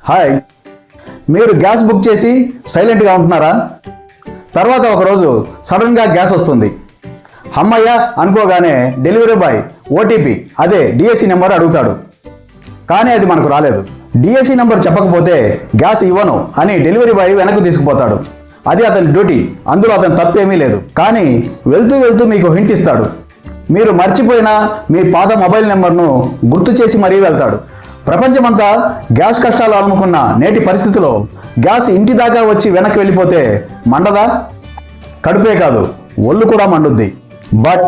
Hi, మీరు gas book చేసి సైలెంట్గా ఉంటున్నారా? తర్వాత ఒకరోజు సడన్గా గ్యాస్ వస్తుంది. అమ్మయ్య అనుకోగానే డెలివరీ బాయ్ ఓటీపీ అదే డిఎస్సి నెంబర్ అడుగుతాడు. కానీ అది మనకు రాలేదు. డిఎస్సి నెంబర్ చెప్పకపోతే గ్యాస్ ఇవ్వను అని డెలివరీ బాయ్ వెనక్కి తీసుకుపోతాడు. అది అతని డ్యూటీ, అందులో అతని తప్పేమీ లేదు. కానీ వెళ్తూ వెళ్తూ మీకు హింట్ ఇస్తాడు. మీరు మర్చిపోయిన మీ పాత మొబైల్ నెంబర్ను గుర్తు చేసి మరీ వెళ్తాడు. ప్రపంచమంతా గ్యాస్ కష్టాలు అలుముకున్న నేటి పరిస్థితిలో గ్యాస్ ఇంటి దాకా వచ్చి వెనక్కి వెళ్ళిపోతే మండదా? కడుపే కాదు, ఒళ్ళు కూడా మండుద్ది. బట్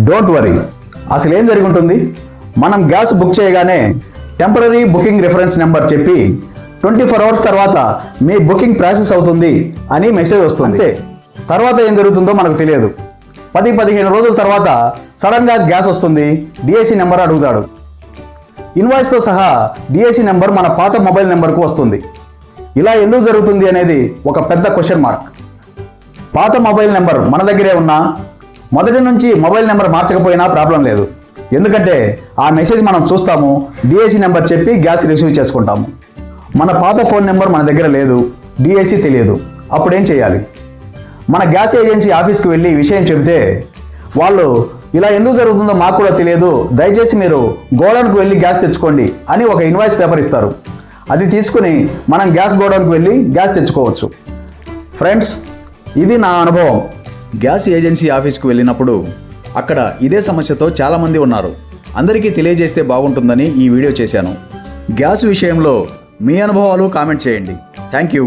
డోంట్ వరీ, అసలు ఏం జరిగి ఉంటుంది? మనం గ్యాస్ బుక్ చేయగానే టెంపరరీ బుకింగ్ రిఫరెన్స్ నెంబర్ చెప్పి 24 అవర్స్ తర్వాత మీ బుకింగ్ ప్రాసెస్ అవుతుంది అని మెసేజ్ వస్తుంది. అంతే. తర్వాత ఏం జరుగుతుందో మనకు తెలియదు. 10-15 రోజుల తర్వాత సడన్గా గ్యాస్ వస్తుంది. డిఎస్సి నెంబర్ అడుగుతాడు. ఇన్వాయిస్తో సహా డిఎస్సి నెంబర్ మన పాత మొబైల్ నెంబర్కు వస్తుంది. ఇలా ఎందుకు జరుగుతుంది అనేది ఒక పెద్ద క్వశ్చన్ మార్క్. పాత మొబైల్ నెంబర్ మన దగ్గరే ఉన్నా, మొదటి నుంచి మొబైల్ నెంబర్ మార్చకపోయినా ప్రాబ్లం లేదు. ఎందుకంటే ఆ మెసేజ్ మనం చూస్తాము, డిఎస్సి నెంబర్ చెప్పి గ్యాస్ రిసీవ్ చేసుకుంటాము. మన పాత ఫోన్ నెంబర్ మన దగ్గర లేదు, డిఎస్సి తెలియదు. అప్పుడు ఏం చేయాలి? మన గ్యాస్ ఏజెన్సీ ఆఫీస్కి వెళ్ళి ఈ విషయం చెబితే వాళ్ళు ఇలా ఎందుకు జరుగుతుందో మాకు కూడా తెలియదు, దయచేసి మీరు గోడౌన్కి వెళ్ళి గ్యాస్ తెచ్చుకోండి అని ఒక ఇన్వాయిస్ పేపర్ ఇస్తారు. అది తీసుకుని మనం గ్యాస్ గోడౌన్కి వెళ్ళి గ్యాస్ తెచ్చుకోవచ్చు. ఫ్రెండ్స్, ఇది నా అనుభవం. గ్యాస్ ఏజెన్సీ ఆఫీస్కి వెళ్ళినప్పుడు అక్కడ ఇదే సమస్యతో చాలామంది ఉన్నారు. అందరికీ తెలియజేస్తే బాగుంటుందని ఈ వీడియో చేశాను. గ్యాస్ విషయంలో మీ అనుభవాలు కామెంట్ చేయండి. Thank you.